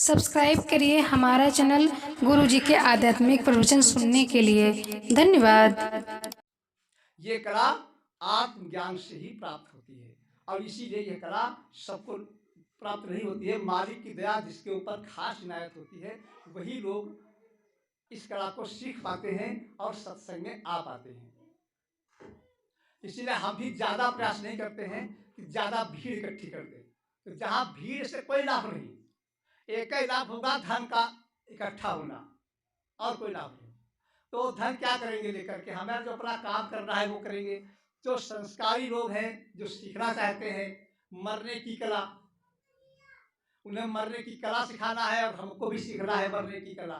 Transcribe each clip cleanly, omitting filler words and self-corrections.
Subscribe करिए हमारा channel गुरु जी के आध्यात्मिक प्रवचन सुनने के लिए। धन्यवाद। ये कला आत्मज्ञान से ही प्राप्त होती है और इसीलिए यह कला सबको प्राप्त नहीं होती है। मालिक की दया जिसके ऊपर खास इनायत होती है वही लोग इस कला को सीख पाते हैं और सत्संग में आ पाते हैं। इसीलिए हम भी ज़्यादा प्रयास नहीं करते हैं कि ज़्यादा भीड़ इकट्ठी कर दें। तो जहाँ भीड़ से कोई लाभ नहीं, एक ही लाभ होगा धन का इकट्ठा होना और कोई लाभ नहीं। तो धन क्या करेंगे लेकर के, हमें जो अपना काम करना है वो करेंगे। जो संस्कारी लोग हैं जो सीखना चाहते हैं मरने की कला, उन्हें मरने की कला सिखाना है और हमको भी सीखना है मरने की कला।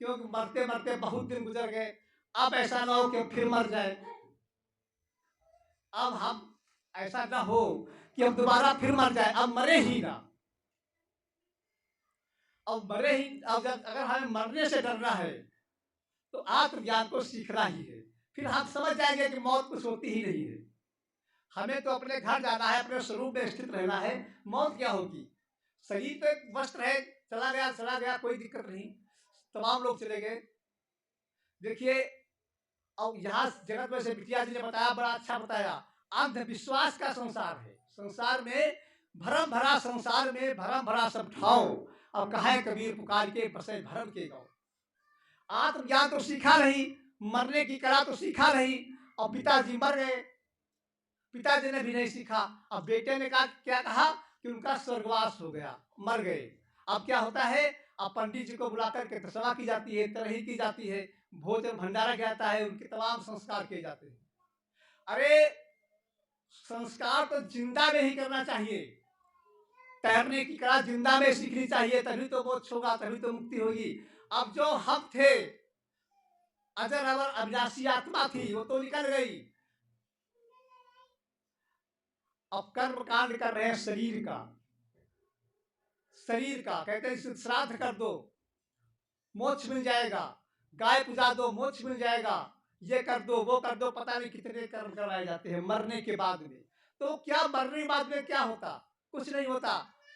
क्योंकि मरते मरते बहुत दिन गुजर गए, अब ऐसा ना हो कि फिर मर जाए। अब हम ऐसा ना हो कि अब दोबारा फिर मर जाए, अब मरे ही ना। अब मरे ही, अब अगर हमें मरने से डरना है तो आत्मज्ञान को सीखना ही है। फिर हम समझ जाएंगे कि मौत कुछ होती ही नहीं है। हमें तो अपने घर जाना है, अपने स्वरूप में स्थित रहना है। मौत क्या होगी? शरीर तो एक वस्त्र है, चला गया कोई दिक्कत नहीं। तमाम लोग चले गए। देखिए, अब यहाँ जगत में से बिटिया जी ने बताया, बड़ा अच्छा बताया। अंधविश्वास का संसार है। संसार में भरम भरा, संसार में भरम भरा सब ठाव। अब कहे कबीर पुकार के बसे भरम के गाँव। आत्मज्ञान तो सीखा नहीं, मरने की कला तो सीखा नहीं। और पिताजी मर गए, पिताजी ने भी नहीं सीखा। अब बेटे ने कहा, क्या कहा कि उनका स्वर्गवास हो गया, मर गए। अब क्या होता है, अब पंडित जी को बुलाकर के दशमा की जाती है, तरही की जाती है, भोजन भंडारा किया जाता है, उनके तमाम संस्कार किए जाते हैं। अरे संस्कार तो जिंदा में ही करना चाहिए। तैरने की कला जिंदा में सीखनी चाहिए, तभी तो मोक्ष होगा, तभी तो मुक्ति होगी। अब जो हम थे, अजर अमर अविनाशी आत्मा थी, वो तो निकल गई। अब कर्म कांड कर रहे हैं शरीर का, शरीर का कहते हैं श्राद्ध कर दो मोक्ष मिल जाएगा, गाय पूजा दो मोक्ष मिल जाएगा, ये कर दो वो कर दो, पता नहीं कितने कर्म करवाए जाते हैं मरने के बाद में। तो क्या मरने के बाद में क्या होता? कुछ नहीं होता।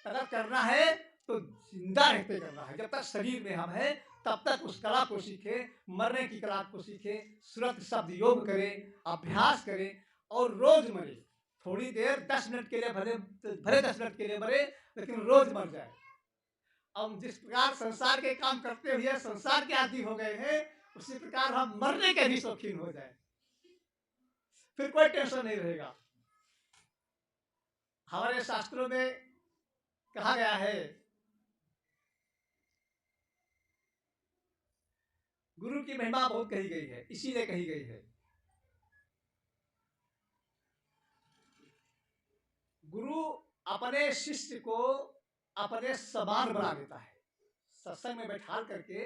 अगर करना है तो जिंदा रहते करना है। जब तक शरीर में हम हैं तब तक उस कला को सीखे, मरने की कला को सीखे, सुरत शब्द योग करे, अभ्यास करे और रोज मरे। थोड़ी देर 10 मिनट के लिए भले भले 10 मिनट के लिए मरे, लेकिन रोज मर जाए। अब जिस प्रकार संसार के काम करते हुए संसार के आदि हो गए हैं, उसी प्रकार हम मरने के भी शौकीन हो जाए, फिर कोई टेंशन नहीं रहेगा। हमारे शास्त्रों में कहा गया है, गुरु की महिमा बहुत कही गई है, इसीलिए कही गई है। गुरु अपने शिष्य को अपने समान बना देता है। सत्संग में बैठा करके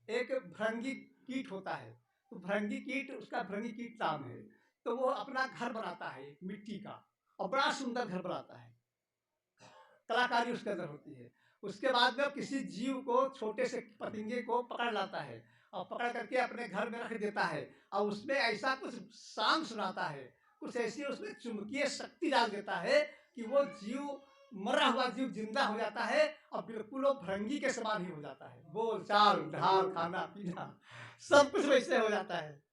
एक भृंगी कीट होता है, तो भृंगी कीट, उसका भृंगी कीट नाम है, तो वो अपना घर बनाता है मिट्टी का और बड़ा सुंदर घर बनाता है, कलाकारी उसके अंदर होती है। उसके बाद में किसी जीव को, छोटे से पतंगे को पकड़ लाता है और पकड़ करके अपने घर में रख देता है और उसमें ऐसा कुछ सांग सुनाता है, कुछ ऐसी उसमें चुंबकीय शक्ति डाल देता है कि वो जीव, मरा हुआ जीव जिंदा हो जाता है और बिल्कुल वो भृंगी के समान ही हो जाता है। बोल चाल ढाल खाना पीना सब कुछ वैसे हो जाता है।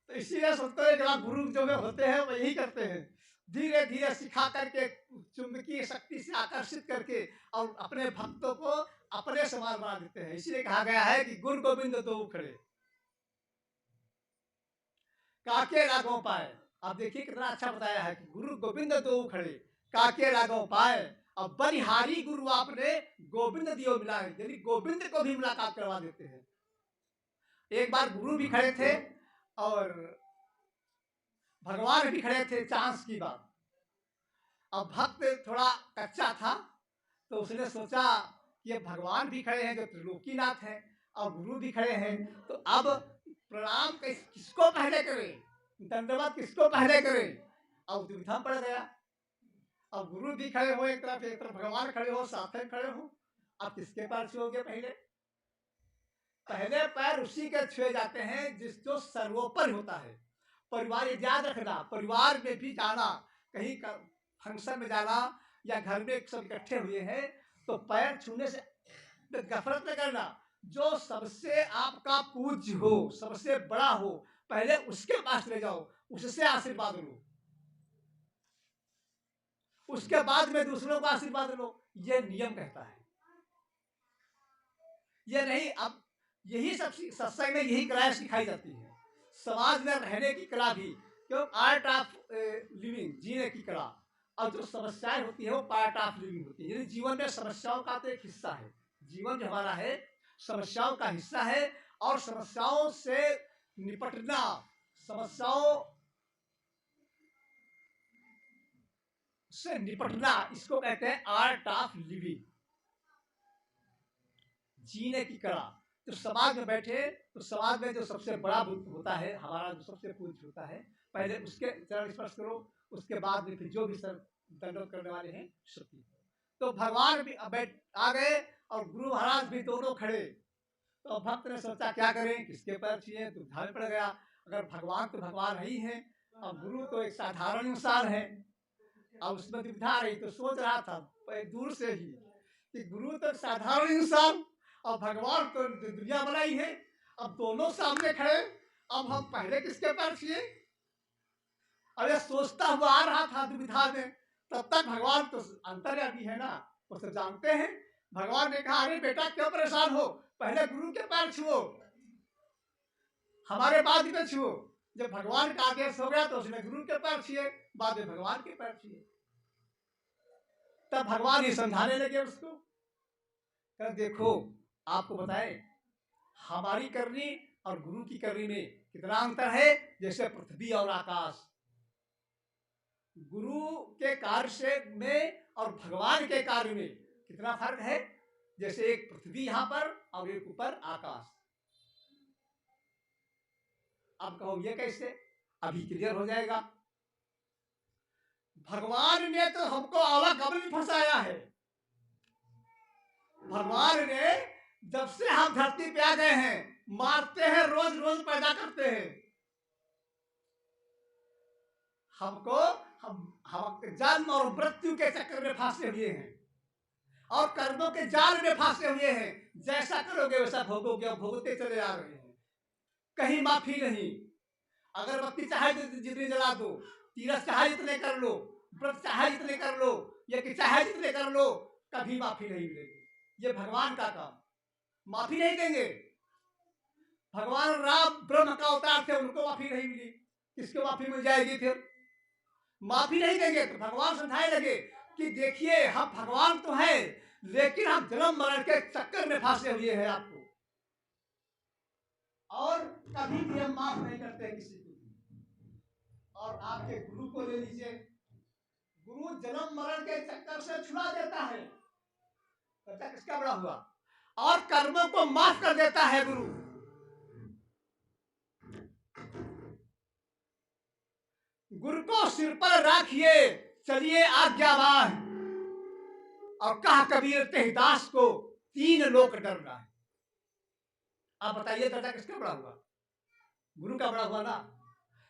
तो इसीलिए संतों के बाद गुरु जो होते हैं वो यही करते हैं, धीरे धीरे सिखा करके, चुंबकीय शक्ति से आकर्षित करके और अपने भक्तों को अपने समान बना देते हैं। इसीलिए कहा गया है कि गुरु गोविंद दो खड़े काके रागों पाए। आप देखिए कितना अच्छा बताया है कि गुरु गोविंद दो खड़े काके रागों पाए। अब बलिहारी गुरु आपने गोविंद दियो मिलाए, यानी गोविंद को भी मुलाकात करवा देते हैं। एक बार गुरु भी खड़े थे और भगवान भी खड़े थे, चांस की बात। अब भक्त थोड़ा कच्चा था तो उसने सोचा कि ये भगवान भी खड़े हैं जो त्रिलोकीनाथ हैं और गुरु भी खड़े हैं, तो अब प्रणाम किसको पहले करें, दंडवत किसको पहले करें। अब दुविधा पड़ गया। अब गुरु भी खड़े हो एक तरफ भगवान खड़े हो, साथ में खड़े हो, अब किसके पैर छुओगे? पहले पहले पैर उसी के छुए जाते हैं जिस जो सर्वोपरि होता है। परिवार याद रखना, परिवार में भी जाना, कहीं फंक्शन में जाना या घर में सब इकट्ठे हुए हैं, तो पैर छूने से गफलत न करना। जो सबसे आपका पूज्य हो, सबसे बड़ा हो, पहले उसके पास ले जाओ, उससे आशीर्वाद लो, उसके बाद में दूसरों को आशीर्वाद लो। ये नियम कहता है। ये नहीं, अब यही सब सत्संग में यही कला सिखाई जाती है। समाज में रहने की कला भी, क्यों, आर्ट ऑफ लिविंग, जीने की कला। और जो समस्याएं होती है वो पार्ट ऑफ लिविंग होती है। यानी जीवन में समस्याओं का तो एक हिस्सा है। जीवन जो हमारा है समस्याओं का हिस्सा है, और समस्याओं से निपटना, समस्याओं से निपटना, इसको कहते हैं आर्ट ऑफ लिविंग, जीने की कला। तो समाज में बैठे, तो समाज में जो सबसे बड़ा बुद्ध होता है, हमारा जो सबसे पूज्य होता है, पहले उसके चरण स्पर्श करो, उसके बाद में फिर जो भी सर दंडवत करने वाले हैं श्रुति। तो भगवान भी आ गए और गुरु महाराज भी दोनों खड़े। तो भक्त ने सोचा क्या करें, किसके पैर छुए, दुविधा में पड़ गया। अगर भगवान तो भगवान ही है, और गुरु तो एक साधारण इंसान है। अब उसमें दुविधा रही, तो सोच रहा था दूर से ही कि गुरु तो साधारण इंसान और भगवान तो दुनिया बनाई है। अब दोनों सामने खड़े, अब हम पहले किसके पैर छुए। अब ये सोचता हुआ आ रहा था दुविधा में, तब तक भगवान तो अंतर्यामी है ना, वो तो जानते हैं। भगवान ने कहा, अरे बेटा क्यों परेशान हो, पहले गुरु के पैर छुओ, हमारे बाद में छुओ। जब भगवान का आदेश हो गया तो उसने गुरु के पैर छुए, बाद में भगवान के पैर छुए। तब भगवान ही समझाने लगे उसको, कर देखो, आपको बताए, हमारी करनी और गुरु की करनी में कितना अंतर है। जैसे पृथ्वी और आकाश, गुरु के कार्य से में और भगवान के कार्य में कितना फर्क है। जैसे एक पृथ्वी यहां पर और एक ऊपर आकाश। अब कहो ये कैसे, अभी क्लियर हो जाएगा। भगवान ने तो हमको आवागमन में फंसाया है। भगवान ने जब से हम धरती पे आ गए हैं, मारते हैं, रोज रोज पैदा करते हैं हमको। हम जन्म और मृत्यु के चक्कर में फांसे हुए हैं, और कर्मों के जाल में फांसे हुए हैं। जैसा करोगे वैसा भोगोगे, और भोगते चले आ रहे हैं, कहीं माफी नहीं। अगरबत्ती चाहे जितनी जला दो, तीरथ चाहे जितने कर लो, व्रत चाहे जितने कर लो, यज्ञ चाहे जितने कर लो, कभी माफी नहीं मिलेगी। ये भगवान का काम, माफी नहीं देंगे। भगवान राम ब्रह्म का अवतार थे, उनको माफी नहीं मिली, किसको माफी मिल जाएगी फिर। माफी नहीं देंगे। तो भगवान समझाने लगे कि देखिए, हम भगवान तो हैं, लेकिन हम जन्म मरण के चक्कर में फांसे हुए हैं आपको, और कभी भी हम माफ नहीं करते किसी को। और आपके गुरु को ले लीजिए, गुरु जन्म मरण के चक्कर से छुड़ा देता है, बच्चा किसका बड़ा हुआ, और कर्मों को माफ कर देता है गुरु। गुरु को सिर पर राखिए, चलिए आज्ञावान। और कहा कबीर तेहदास को, 3 लोक डरना है। आप बताइए दर्जा किसका बड़ा हुआ, गुरु का बड़ा हुआ ना।